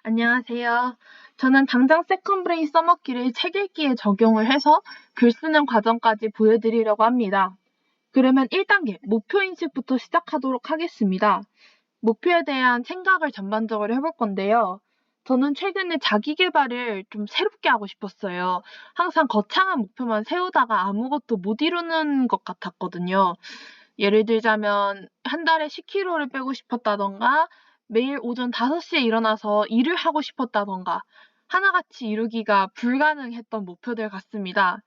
안녕하세요. 저는 당장 세컨브레인 써먹기를 책 읽기에 적용을 해서 글 쓰는 과정까지 보여드리려고 합니다. 그러면 1단계 목표인식부터 시작하도록 하겠습니다. 목표에 대한 생각을 전반적으로 해볼 건데요. 저는 최근에 자기계발을 좀 새롭게 하고 싶었어요. 항상 거창한 목표만 세우다가 아무것도 못 이루는 것 같았거든요. 예를 들자면 한 달에 10kg를 빼고 싶었다던가 매일 오전 5시에 일어나서 일을 하고 싶었다던가 하나같이 이루기가 불가능했던 목표들 같습니다.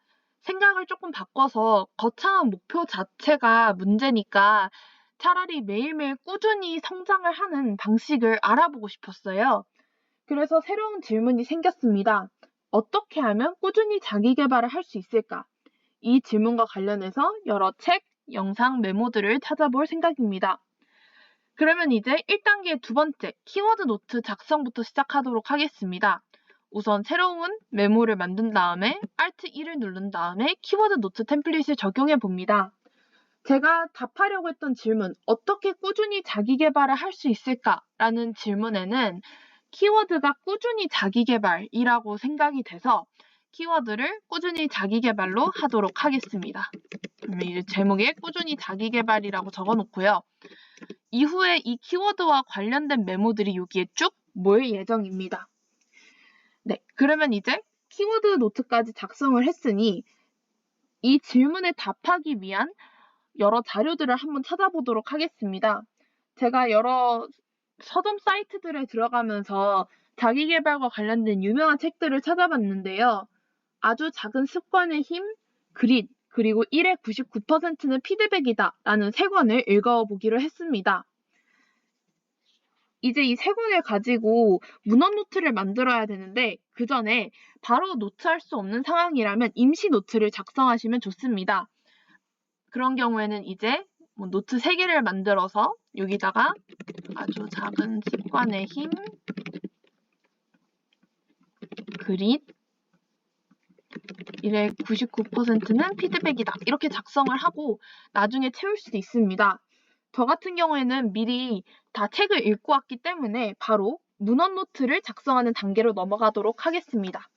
생각을 조금 바꿔서 거창한 목표 자체가 문제니까 차라리 매일매일 꾸준히 성장을 하는 방식을 알아보고 싶었어요. 그래서 새로운 질문이 생겼습니다. 어떻게 하면 꾸준히 자기 개발을 할 수 있을까? 이 질문과 관련해서 여러 책, 영상, 메모들을 찾아볼 생각입니다. 그러면 이제 1단계 두 번째, 키워드 노트 작성부터 시작하도록 하겠습니다. 우선 새로운 메모를 만든 다음에 Alt 1을 누른 다음에 키워드 노트 템플릿을 적용해 봅니다. 제가 답하려고 했던 질문, 어떻게 꾸준히 자기 개발을 할 수 있을까? 라는 질문에는 키워드가 꾸준히 자기 개발이라고 생각이 돼서 키워드를 꾸준히 자기 개발로 하도록 하겠습니다. 그러면 이제 제목에 꾸준히 자기 개발이라고 적어 놓고요. 이후에 이 키워드와 관련된 메모들이 여기에 쭉 모일 예정입니다. 네, 그러면 이제 키워드 노트까지 작성을 했으니 이 질문에 답하기 위한 여러 자료들을 한번 찾아보도록 하겠습니다. 제가 여러 서점 사이트들에 들어가면서 자기계발과 관련된 유명한 책들을 찾아봤는데요. 아주 작은 습관의 힘, 그릿, 그리고 1의 99%는 피드백이다 라는 세 권을 읽어보기로 했습니다. 이제 이 세 권을 가지고 문헌 노트를 만들어야 되는데 그 전에 바로 노트할 수 없는 상황이라면 임시 노트를 작성하시면 좋습니다. 그런 경우에는 이제 노트 3개를 만들어서 여기다가 아주 작은 습관의 힘, 그릿, 1의 99%는 피드백이다. 이렇게 작성을 하고 나중에 채울 수도 있습니다. 저 같은 경우에는 미리 다 책을 읽고 왔기 때문에 바로 문헌 노트를 작성하는 단계로 넘어가도록 하겠습니다.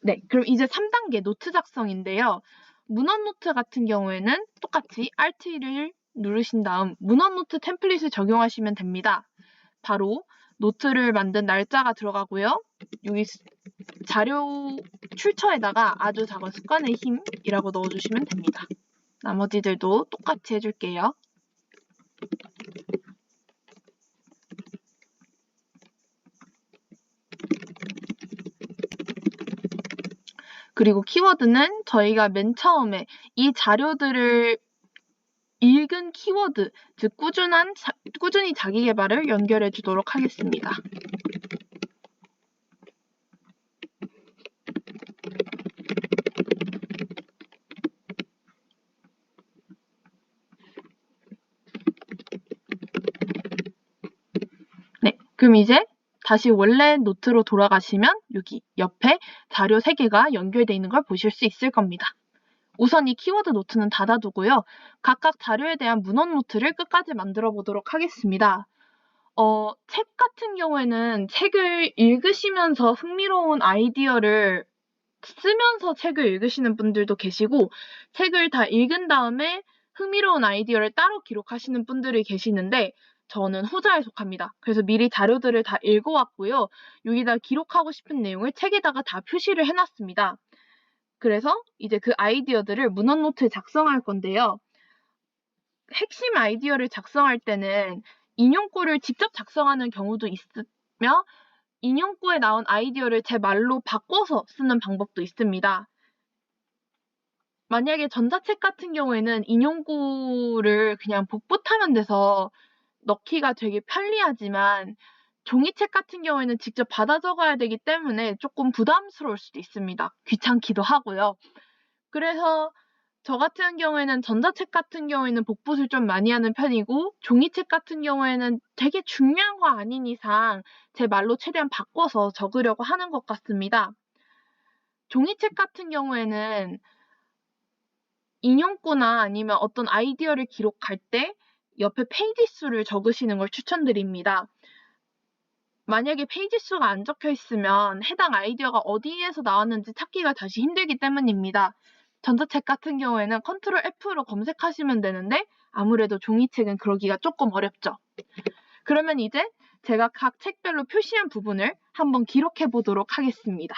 네, 그럼 이제 3단계 노트 작성인데요. 문헌 노트 같은 경우에는 똑같이 Alt 1을 누르신 다음 문헌 노트 템플릿을 적용하시면 됩니다. 바로 노트를 만든 날짜가 들어가고요. 여기 자료 출처에다가 아주 작은 습관의 힘이라고 넣어주시면 됩니다. 나머지들도 똑같이 해줄게요. 그리고 키워드는 저희가 맨 처음에 이 자료들을 읽은 키워드, 즉 꾸준히 자기 개발을 연결해 주도록 하겠습니다. 네, 그럼 이제 다시 원래 노트로 돌아가시면 여기 옆에 자료 3개가 연결되어 있는 걸 보실 수 있을 겁니다. 우선 이 키워드 노트는 닫아두고요. 각각 자료에 대한 문헌 노트를 끝까지 만들어 보도록 하겠습니다. 책 같은 경우에는 책을 읽으시면서 흥미로운 아이디어를 쓰면서 책을 읽으시는 분들도 계시고 책을 다 읽은 다음에 흥미로운 아이디어를 따로 기록하시는 분들이 계시는데 저는 후자에 속합니다. 그래서 미리 자료들을 다 읽어왔고요. 여기다 기록하고 싶은 내용을 책에다가 다 표시를 해놨습니다. 그래서 이제 그 아이디어들을 문헌 노트에 작성할 건데요. 핵심 아이디어를 작성할 때는 인용구를 직접 작성하는 경우도 있으며 인용구에 나온 아이디어를 제 말로 바꿔서 쓰는 방법도 있습니다. 만약에 전자책 같은 경우에는 인용구를 그냥 복붙하면 돼서 넣기가 되게 편리하지만 종이책 같은 경우에는 직접 받아 적어야 되기 때문에 조금 부담스러울 수도 있습니다. 귀찮기도 하고요. 그래서 저 같은 경우에는 전자책 같은 경우에는 복붙을 좀 많이 하는 편이고 종이책 같은 경우에는 되게 중요한 거 아닌 이상 제 말로 최대한 바꿔서 적으려고 하는 것 같습니다. 종이책 같은 경우에는 인용구나 아니면 어떤 아이디어를 기록할 때 옆에 페이지 수를 적으시는 걸 추천드립니다. 만약에 페이지 수가 안 적혀 있으면 해당 아이디어가 어디에서 나왔는지 찾기가 다시 힘들기 때문입니다. 전자책 같은 경우에는 컨트롤 F로 검색하시면 되는데 아무래도 종이책은 그러기가 조금 어렵죠. 그러면 이제 제가 각 책별로 표시한 부분을 한번 기록해 보도록 하겠습니다.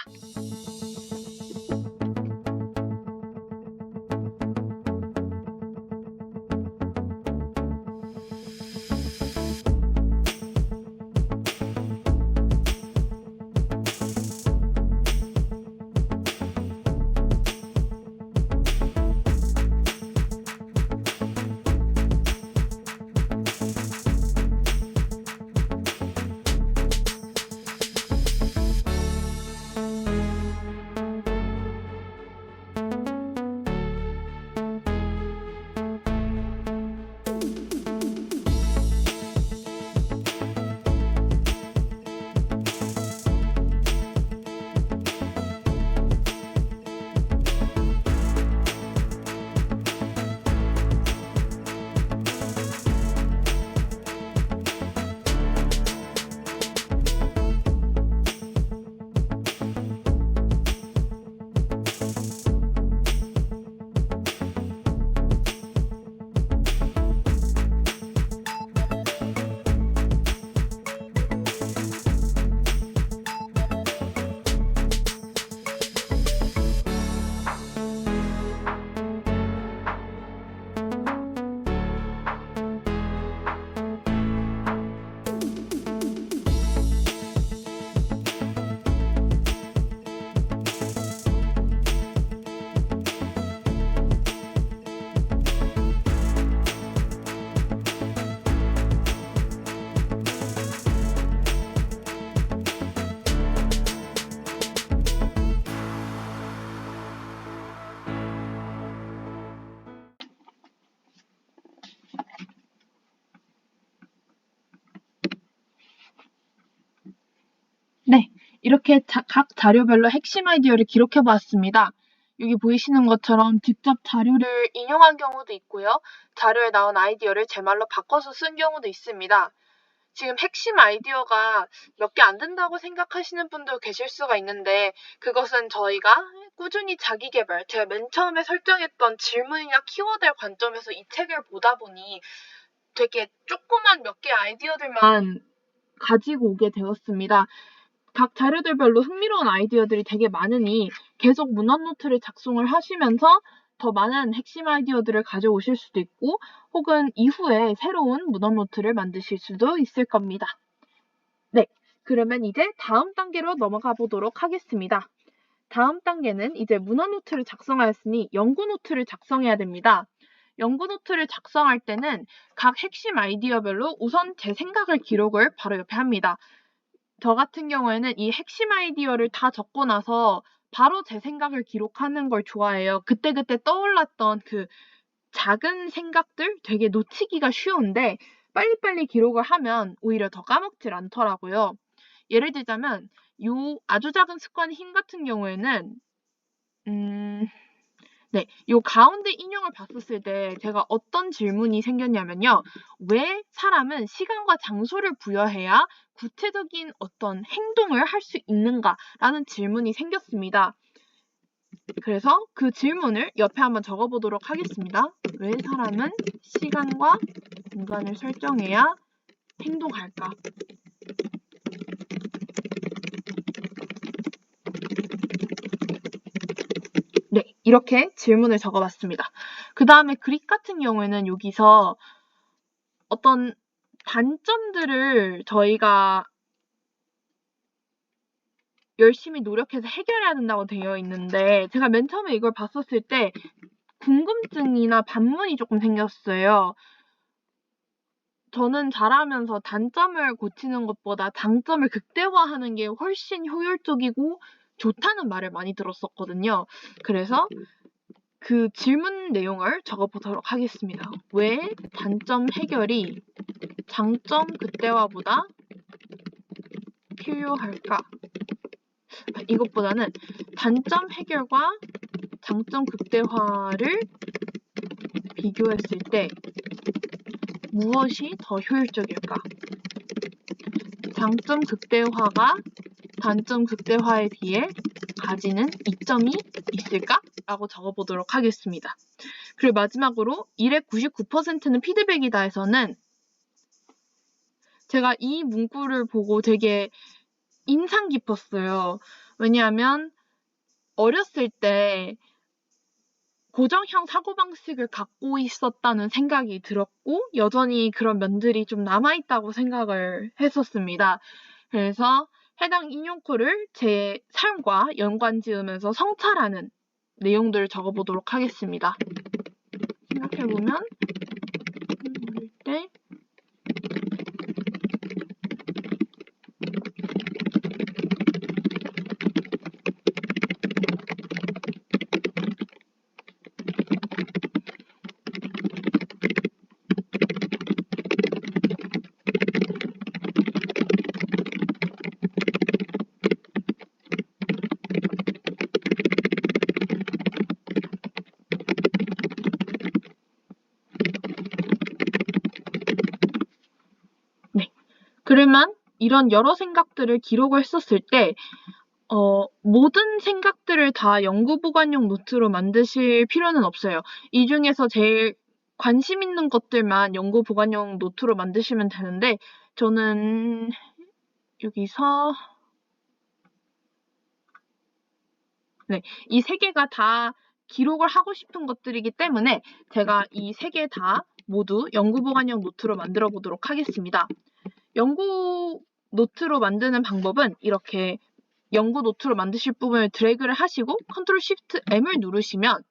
네, 이렇게 각 자료별로 핵심 아이디어를 기록해 보았습니다. 여기 보이시는 것처럼 직접 자료를 인용한 경우도 있고요. 자료에 나온 아이디어를 제 말로 바꿔서 쓴 경우도 있습니다. 지금 핵심 아이디어가 몇 개 안 된다고 생각하시는 분도 계실 수가 있는데 그것은 저희가 꾸준히 자기 개발, 제가 맨 처음에 설정했던 질문이나 키워드의 관점에서 이 책을 보다 보니 되게 조그만 몇 개 아이디어들만 가지고 오게 되었습니다. 각 자료들별로 흥미로운 아이디어들이 되게 많으니 계속 문헌 노트를 작성을 하시면서 더 많은 핵심 아이디어들을 가져오실 수도 있고 혹은 이후에 새로운 문헌 노트를 만드실 수도 있을 겁니다. 네, 그러면 이제 다음 단계로 넘어가 보도록 하겠습니다. 다음 단계는 이제 문헌 노트를 작성하였으니 연구 노트를 작성해야 됩니다. 연구 노트를 작성할 때는 각 핵심 아이디어별로 우선 제 생각을 기록을 바로 옆에 합니다. 저 같은 경우에는 이 핵심 아이디어를 다 적고 나서 바로 제 생각을 기록하는 걸 좋아해요. 그때그때 떠올랐던 그 작은 생각들 되게 놓치기가 쉬운데 빨리빨리 기록을 하면 오히려 더 까먹질 않더라고요. 예를 들자면 요 아주 작은 습관의 힘 같은 경우에는 네, 요 가운데 인형을 봤었을 때 제가 어떤 질문이 생겼냐면요. 왜 사람은 시간과 장소를 부여해야 구체적인 어떤 행동을 할 수 있는가라는 질문이 생겼습니다. 그래서 그 질문을 옆에 한번 적어보도록 하겠습니다. 왜 사람은 시간과 공간을 설정해야 행동할까? 네, 이렇게 질문을 적어봤습니다. 그 다음에 그릭 같은 경우에는 여기서 어떤 단점들을 저희가 열심히 노력해서 해결해야 된다고 되어 있는데 제가 맨 처음에 이걸 봤었을 때 궁금증이나 반문이 조금 생겼어요. 저는 잘하면서 단점을 고치는 것보다 장점을 극대화하는 게 훨씬 효율적이고 좋다는 말을 많이 들었었거든요. 그래서 그 질문 내용을 적어보도록 하겠습니다. 왜 단점 해결이 장점 극대화보다 필요할까? 이것보다는 단점 해결과 장점 극대화를 비교했을 때 무엇이 더 효율적일까? 장점 극대화가 단점 극대화에 비해 가지는 이점이 있을까? 라고 적어보도록 하겠습니다. 그리고 마지막으로 일의 99%는 피드백이다에서는 제가 이 문구를 보고 되게 인상 깊었어요. 왜냐하면 어렸을 때 고정형 사고방식을 갖고 있었다는 생각이 들었고 여전히 그런 면들이 좀 남아있다고 생각을 했었습니다. 그래서 해당 인용구를 제 삶과 연관 지으면서 성찰하는 내용들을 적어보도록 하겠습니다. 생각해보면 어릴 때 그러면 이런 여러 생각들을 기록을 했었을 때 모든 생각들을 다 연구보관용 노트로 만드실 필요는 없어요. 이 중에서 제일 관심 있는 것들만 연구보관용 노트로 만드시면 되는데 저는 여기서 이 세 개가 다 기록을 하고 싶은 것들이기 때문에 제가 이 세 개 다 모두 연구보관용 노트로 만들어 보도록 하겠습니다. 연구 노트로 만드는 방법은 이렇게 연구 노트로 만드실 부분을 드래그를 하시고 컨트롤 쉬프트 M을 누르시면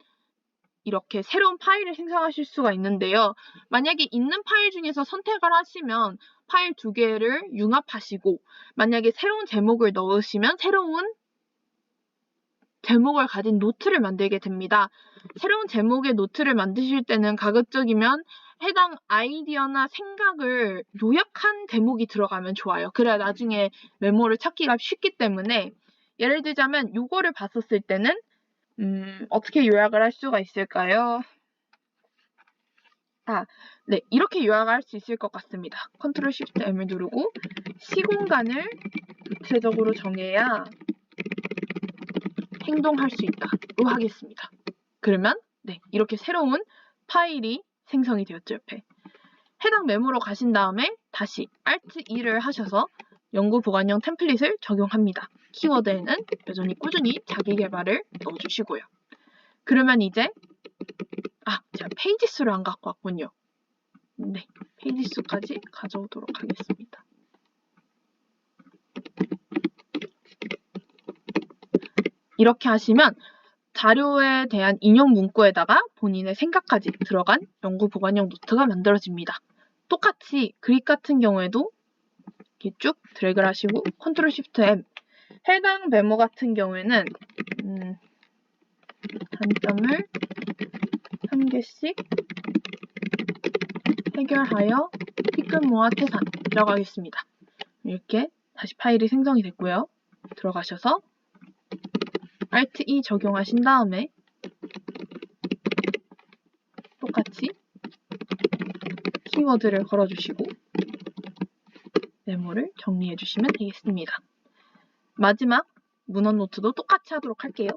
이렇게 새로운 파일을 생성하실 수가 있는데요. 만약에 있는 파일 중에서 선택을 하시면 파일 두 개를 융합하시고 만약에 새로운 제목을 넣으시면 새로운 제목을 가진 노트를 만들게 됩니다. 새로운 제목의 노트를 만드실 때는 가급적이면 해당 아이디어나 생각을 요약한 제목이 들어가면 좋아요. 그래야 나중에 메모를 찾기가 쉽기 때문에 예를 들자면 이거를 봤었을 때는 어떻게 요약을 할 수가 있을까요? 이렇게 요약을 할 수 있을 것 같습니다. 컨트롤 쉬프트 M을 누르고 시공간을 구체적으로 정해야 행동할 수 있다로 하겠습니다. 그러면 이렇게 새로운 파일이 생성이 되었죠. 옆에. 해당 메모로 가신 다음에 다시 Alt E를 하셔서 연구 보관용 템플릿을 적용합니다. 키워드에는 여전히 꾸준히 자기 개발을 넣어주시고요. 그러면 이제 제가 페이지 수를 안 갖고 왔군요. 페이지 수까지 가져오도록 하겠습니다. 이렇게 하시면 자료에 대한 인용 문구에다가 본인의 생각까지 들어간 연구 보관용 노트가 만들어집니다. 똑같이 그립 같은 경우에도 이렇게 쭉 드래그를 하시고 컨트롤 쉬프트 M 해당 메모 같은 경우에는 단점을 한 개씩 해결하여 티끌 모아 태산이라고 하겠습니다. 이렇게 다시 파일이 생성이 됐고요. 들어가셔서 Alt E 적용하신 다음에 똑같이 키워드를 걸어주시고 메모를 정리해 주시면 되겠습니다. 마지막 문헌 노트도 똑같이 하도록 할게요.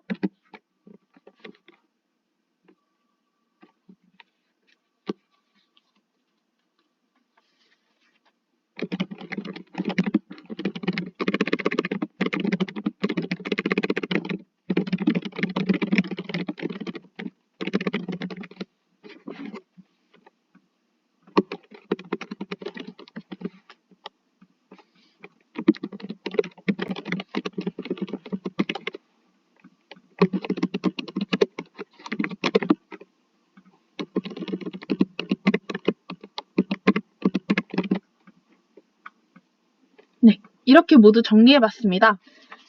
이렇게 모두 정리해봤습니다.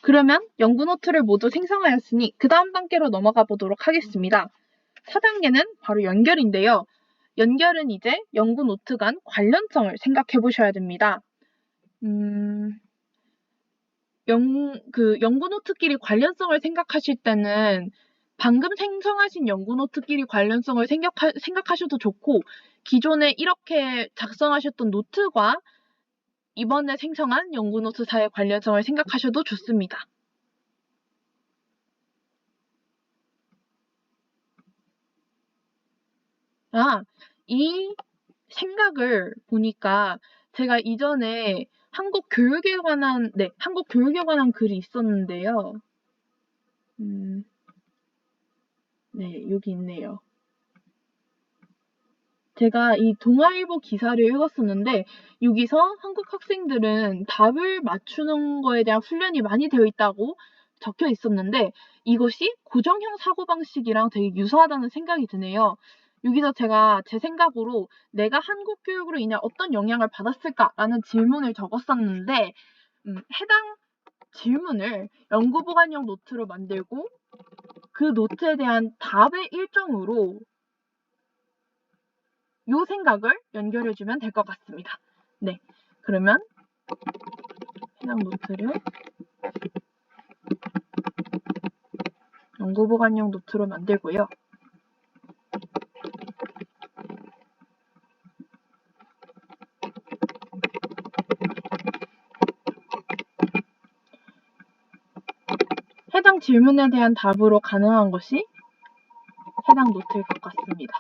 그러면 연구 노트를 모두 생성하였으니 그 다음 단계로 넘어가 보도록 하겠습니다. 4단계는 바로 연결인데요. 연결은 이제 연구 노트 간 관련성을 생각해 보셔야 됩니다. 연구 노트끼리 관련성을 생각하실 때는 방금 생성하신 연구 노트끼리 관련성을 생각하셔도 좋고 기존에 이렇게 작성하셨던 노트와 이번에 생성한 연구노트사의 관련성을 생각하셔도 좋습니다. 이 생각을 보니까 제가 이전에 한국 교육에 관한 글이 있었는데요. 네, 여기 있네요. 제가 이 동아일보 기사를 읽었었는데 여기서 한국 학생들은 답을 맞추는 거에 대한 훈련이 많이 되어 있다고 적혀 있었는데 이것이 고정형 사고방식이랑 되게 유사하다는 생각이 드네요. 여기서 제가 제 생각으로 내가 한국 교육으로 인해 어떤 영향을 받았을까라는 질문을 적었었는데 해당 질문을 연구보관용 노트로 만들고 그 노트에 대한 답의 일정으로 이 생각을 연결해주면 될 것 같습니다. 네, 그러면 해당 노트를 연구보관용 노트로 만들고요. 해당 질문에 대한 답으로 가능한 것이 해당 노트일 것 같습니다.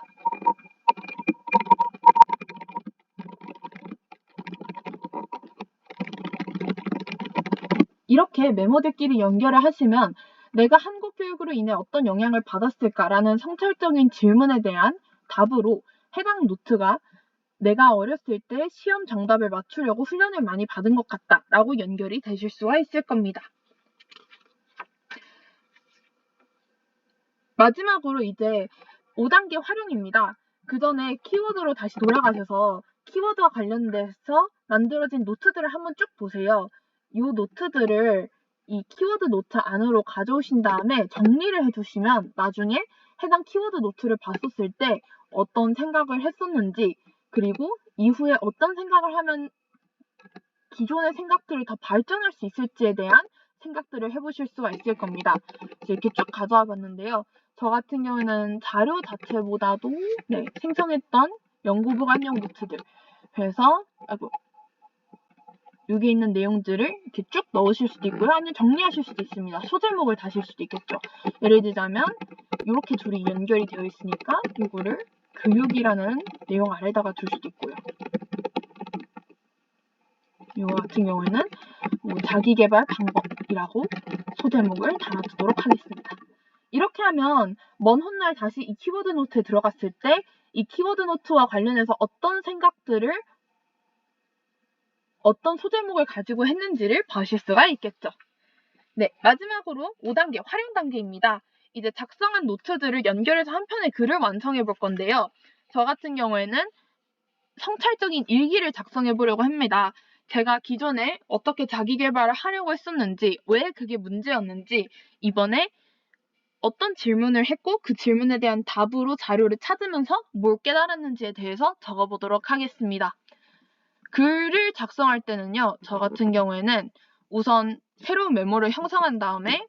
이렇게 메모들끼리 연결을 하시면 내가 한국 교육으로 인해 어떤 영향을 받았을까라는 성찰적인 질문에 대한 답으로 해당 노트가 내가 어렸을 때 시험 정답을 맞추려고 훈련을 많이 받은 것 같다라고 연결이 되실 수가 있을 겁니다. 마지막으로 이제 5단계 활용입니다. 그 전에 키워드로 다시 돌아가셔서 키워드와 관련돼서 만들어진 노트들을 한번 쭉 보세요. 이 노트들을 이 키워드 노트 안으로 가져오신 다음에 정리를 해주시면 나중에 해당 키워드 노트를 봤었을 때 어떤 생각을 했었는지 그리고 이후에 어떤 생각을 하면 기존의 생각들을 더 발전할 수 있을지에 대한 생각들을 해보실 수가 있을 겁니다. 이렇게 쭉 가져와 봤는데요. 저 같은 경우에는 자료 자체보다도 생성했던 연구보관용 노트들 그래서 여기 있는 내용들을 이렇게 쭉 넣으실 수도 있고요. 아니면 정리하실 수도 있습니다. 소제목을 다실 수도 있겠죠. 예를 들자면 이렇게 둘이 연결이 되어 있으니까 이거를 교육이라는 내용 아래다가 둘 수도 있고요. 이거 같은 경우에는 자기개발 방법이라고 소제목을 달아두도록 하겠습니다. 이렇게 하면 먼 훗날 다시 이 키워드 노트에 들어갔을 때 이 키워드 노트와 관련해서 어떤 생각들을 어떤 소제목을 가지고 했는지를 보실 수가 있겠죠. 네, 마지막으로 5단계 활용 단계입니다. 이제 작성한 노트들을 연결해서 한 편의 글을 완성해 볼 건데요. 저 같은 경우에는 성찰적인 일기를 작성해 보려고 합니다. 제가 기존에 어떻게 자기개발을 하려고 했었는지, 왜 그게 문제였는지, 이번에 어떤 질문을 했고 그 질문에 대한 답으로 자료를 찾으면서 뭘 깨달았는지에 대해서 적어보도록 하겠습니다. 글을 작성할 때는요, 저 같은 경우에는 우선 새로운 메모를 형성한 다음에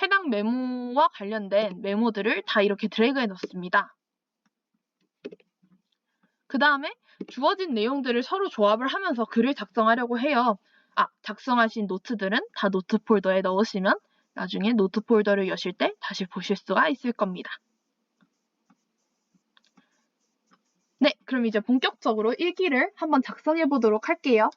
해당 메모와 관련된 메모들을 다 이렇게 드래그해 넣습니다. 그 다음에 주어진 내용들을 서로 조합을 하면서 글을 작성하려고 해요. 작성하신 노트들은 다 노트 폴더에 넣으시면 나중에 노트 폴더를 여실 때 다시 보실 수가 있을 겁니다. 네, 그럼 이제 본격적으로 일기를 한번 작성해 보도록 할게요.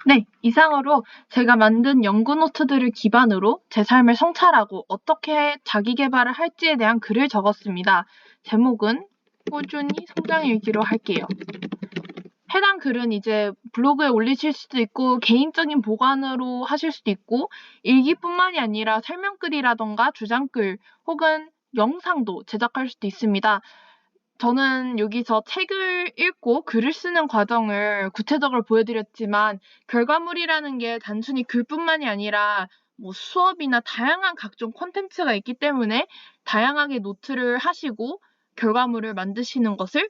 네, 이상으로 제가 만든 연구 노트들을 기반으로 제 삶을 성찰하고 어떻게 자기 개발을 할지에 대한 글을 적었습니다. 제목은 꾸준히 성장일기로 할게요. 해당 글은 이제 블로그에 올리실 수도 있고 개인적인 보관으로 하실 수도 있고 일기뿐만이 아니라 설명글이라던가 주장글 혹은 영상도 제작할 수도 있습니다. 저는 여기서 책을 읽고 글을 쓰는 과정을 구체적으로 보여드렸지만 결과물이라는 게 단순히 글뿐만이 아니라 뭐 수업이나 다양한 각종 콘텐츠가 있기 때문에 다양하게 노트를 하시고 결과물을 만드시는 것을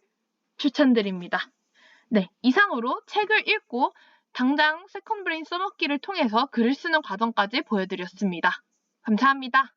추천드립니다. 네, 이상으로 책을 읽고 당장 세컨브레인 써먹기를 통해서 글을 쓰는 과정까지 보여드렸습니다. 감사합니다.